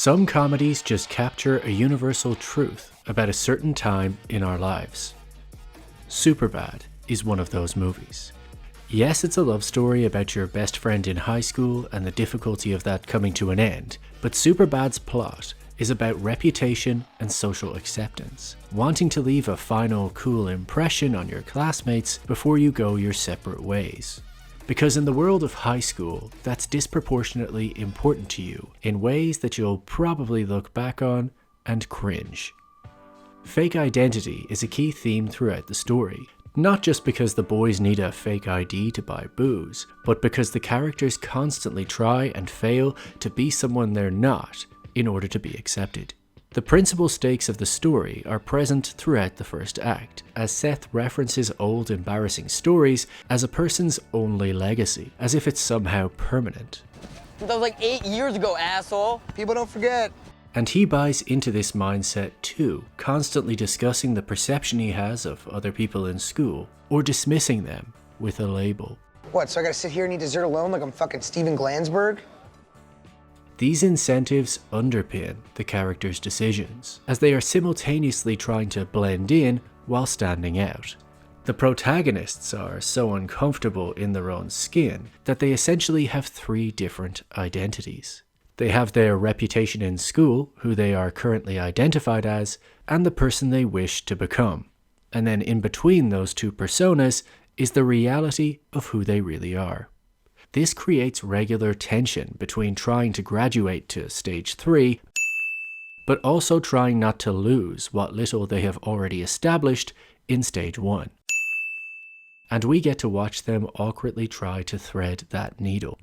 Some comedies just capture a universal truth about a certain time in our lives. Superbad is one of those movies. Yes, it's a love story about your best friend in high school and the difficulty of that coming to an end, but Superbad's plot is about reputation and social acceptance, wanting to leave a final cool impression on your classmates before you go your separate ways. Because in the world of high school, that's disproportionately important to you in ways that you'll probably look back on and cringe. Fake identity is a key theme throughout the story, not just because the boys need a fake ID to buy booze, but because the characters constantly try and fail to be someone they're not in order to be accepted. The principal stakes of the story are present throughout the first act, as Seth references old embarrassing stories as a person's only legacy, as if it's somehow permanent. That was like 8 years ago, asshole. People don't forget. And he buys into this mindset too, constantly discussing the perception he has of other people in school, or dismissing them with a label. What, so I gotta sit here and eat dessert alone like I'm fucking Steven Glansberg? These incentives underpin the characters' decisions, as they are simultaneously trying to blend in while standing out. The protagonists are so uncomfortable in their own skin that they essentially have 3 different identities. They have their reputation in school, who they are currently identified as, and the person they wish to become. And then in between those 2 personas is the reality of who they really are. This creates regular tension between trying to graduate to stage 3, but also trying not to lose what little they have already established in stage 1. And we get to watch them awkwardly try to thread that needle.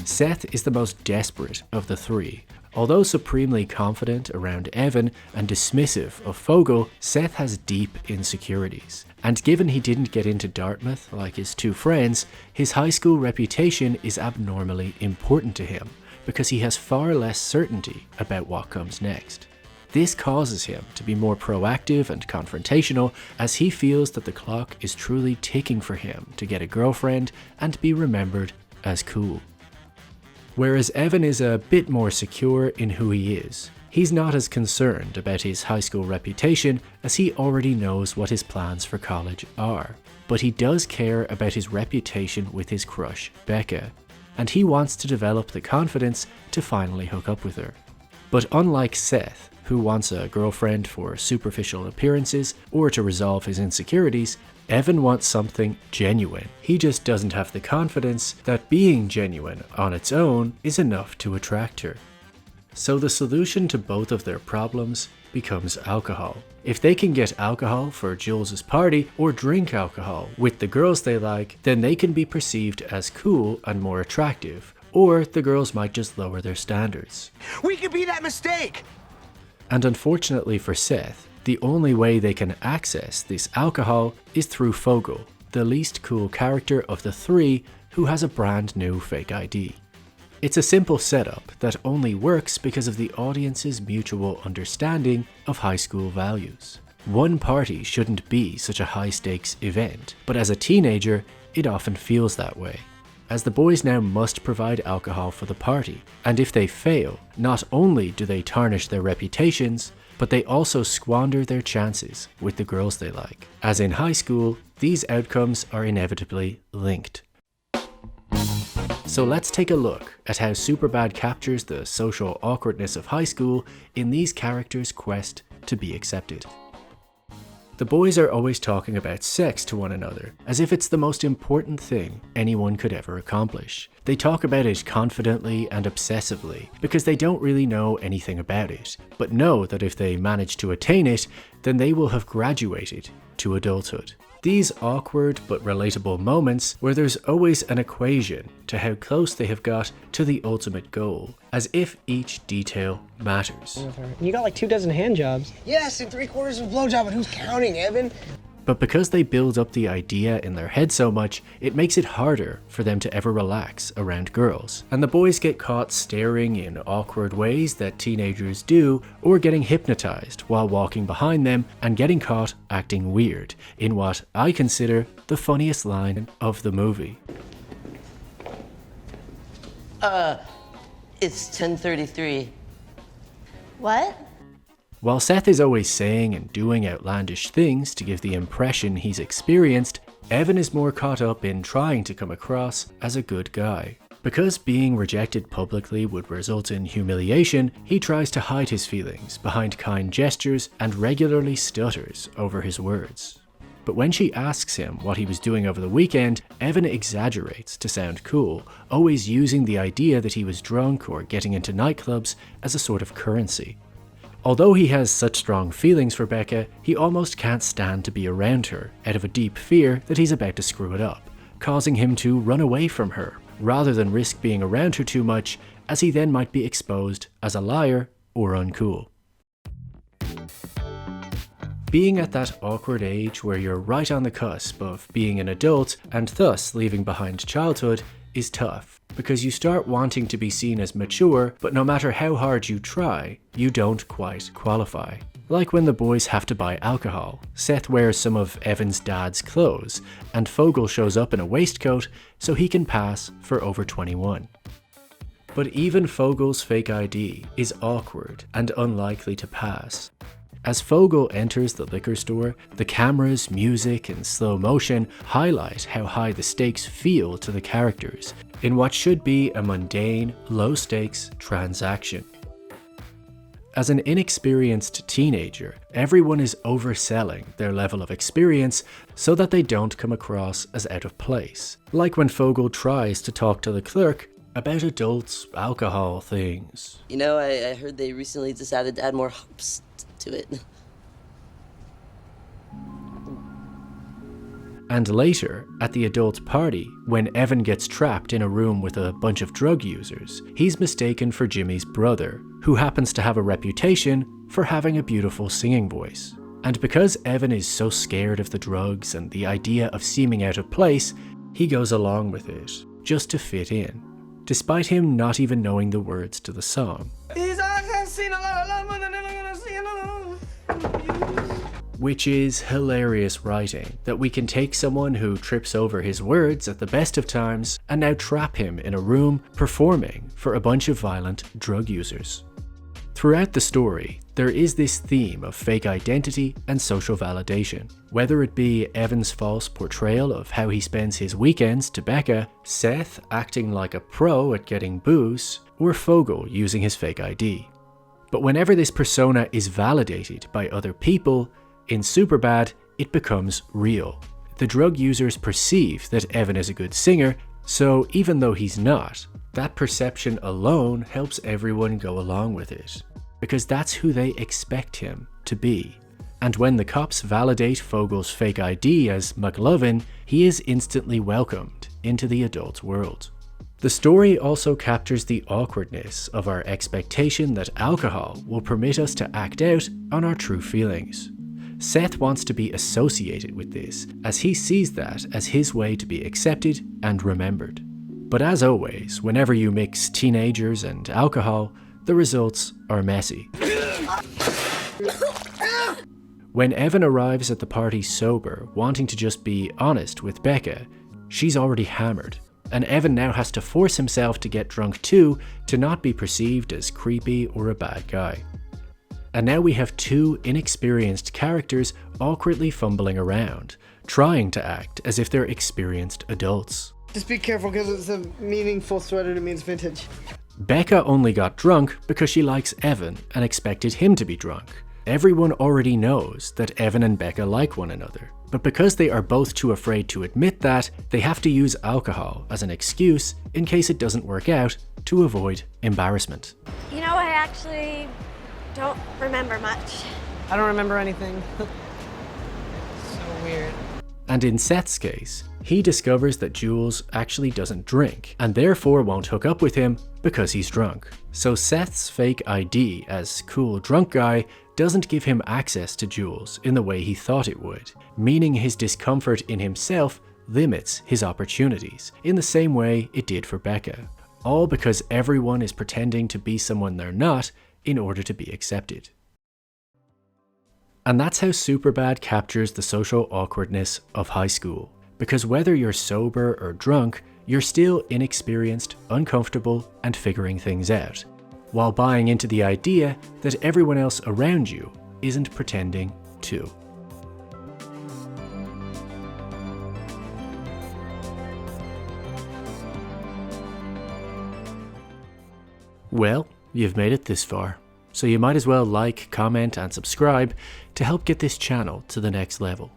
Seth is the most desperate of the 3. Although supremely confident around Evan and dismissive of Fogel, Seth has deep insecurities. And given he didn't get into Dartmouth like his 2 friends, his high school reputation is abnormally important to him, because he has far less certainty about what comes next. This causes him to be more proactive and confrontational, as he feels that the clock is truly ticking for him to get a girlfriend and be remembered as cool. Whereas Evan is a bit more secure in who he is. He's not as concerned about his high school reputation, as he already knows what his plans for college are. But he does care about his reputation with his crush, Becca, and he wants to develop the confidence to finally hook up with her. But unlike Seth, who wants a girlfriend for superficial appearances or to resolve his insecurities, Evan wants something genuine. He just doesn't have the confidence that being genuine on its own is enough to attract her. So the solution to both of their problems becomes alcohol. If they can get alcohol for Jules's party or drink alcohol with the girls they like, then they can be perceived as cool and more attractive, or the girls might just lower their standards. We could be that mistake! And unfortunately for Seth, the only way they can access this alcohol is through Fogel, the least cool character of the 3 who has a brand new fake ID. It's a simple setup that only works because of the audience's mutual understanding of high school values. One party shouldn't be such a high-stakes event, but as a teenager, it often feels that way, as the boys now must provide alcohol for the party, and if they fail, not only do they tarnish their reputations, but they also squander their chances with the girls they like. As in high school, these outcomes are inevitably linked. So let's take a look at how Superbad captures the social awkwardness of high school in these characters' quest to be accepted. The boys are always talking about sex to one another, as if it's the most important thing anyone could ever accomplish. They talk about it confidently and obsessively, because they don't really know anything about it, but know that if they manage to attain it, then they will have graduated to adulthood. These awkward but relatable moments where there's always an equation to how close they have got to the ultimate goal, as if each detail matters. You got like 24 hand jobs. Yes, and 3/4 of a blowjob, and who's counting, Evan? But because they build up the idea in their head so much, it makes it harder for them to ever relax around girls. And the boys get caught staring in awkward ways that teenagers do, or getting hypnotized while walking behind them and getting caught acting weird, in what I consider the funniest line of the movie. It's 10:33. What? While Seth is always saying and doing outlandish things to give the impression he's experienced, Evan is more caught up in trying to come across as a good guy. Because being rejected publicly would result in humiliation, he tries to hide his feelings behind kind gestures and regularly stutters over his words. But when she asks him what he was doing over the weekend, Evan exaggerates to sound cool, always using the idea that he was drunk or getting into nightclubs as a sort of currency. Although he has such strong feelings for Becca, he almost can't stand to be around her out of a deep fear that he's about to screw it up, causing him to run away from her, rather than risk being around her too much, as he then might be exposed as a liar or uncool. Being at that awkward age where you're right on the cusp of being an adult and thus leaving behind childhood is tough, because you start wanting to be seen as mature, but no matter how hard you try, you don't quite qualify. Like when the boys have to buy alcohol, Seth wears some of Evan's dad's clothes, and Fogel shows up in a waistcoat so he can pass for over 21. But even Fogel's fake ID is awkward and unlikely to pass. As Fogel enters the liquor store, the cameras, music, and slow motion highlight how high the stakes feel to the characters in what should be a mundane, low-stakes transaction. As an inexperienced teenager, everyone is overselling their level of experience so that they don't come across as out of place. Like when Fogel tries to talk to the clerk about adults' alcohol things. You know, I heard they recently decided to add more hops to it. And later, at the adult party, when Evan gets trapped in a room with a bunch of drug users, he's mistaken for Jimmy's brother, who happens to have a reputation for having a beautiful singing voice. And because Evan is so scared of the drugs and the idea of seeming out of place, he goes along with it, just to fit in, despite him not even knowing the words to the song. Which is hilarious writing, that we can take someone who trips over his words at the best of times and now trap him in a room performing for a bunch of violent drug users. Throughout the story, there is this theme of fake identity and social validation, whether it be Evan's false portrayal of how he spends his weekends to Becca, Seth acting like a pro at getting booze, or Fogel using his fake ID. But whenever this persona is validated by other people, in Superbad, it becomes real. The drug users perceive that Evan is a good singer, so even though he's not, that perception alone helps everyone go along with it, because that's who they expect him to be. And when the cops validate Fogel's fake ID as McLovin, he is instantly welcomed into the adult world. The story also captures the awkwardness of our expectation that alcohol will permit us to act out on our true feelings. Seth wants to be associated with this, as he sees that as his way to be accepted and remembered. But as always, whenever you mix teenagers and alcohol, the results are messy. When Evan arrives at the party sober, wanting to just be honest with Becca, she's already hammered, and Evan now has to force himself to get drunk too to not be perceived as creepy or a bad guy. And now we have two inexperienced characters awkwardly fumbling around, trying to act as if they're experienced adults. Just be careful because it's a meaningful sweater and it means vintage. Becca only got drunk because she likes Evan and expected him to be drunk. Everyone already knows that Evan and Becca like one another, but because they are both too afraid to admit that, they have to use alcohol as an excuse in case it doesn't work out to avoid embarrassment. You know, I actually don't remember much. I don't remember anything. So weird. And in Seth's case, he discovers that Jules actually doesn't drink, and therefore won't hook up with him because he's drunk. So Seth's fake ID as cool drunk guy doesn't give him access to Jules in the way he thought it would, meaning his discomfort in himself limits his opportunities, in the same way it did for Becca. All because everyone is pretending to be someone they're not in order to be accepted. And that's how Superbad captures the social awkwardness of high school. Because whether you're sober or drunk, you're still inexperienced, uncomfortable, and figuring things out, while buying into the idea that everyone else around you isn't pretending too. Well, you've made it this far, so you might as well like, comment, and subscribe to help get this channel to the next level.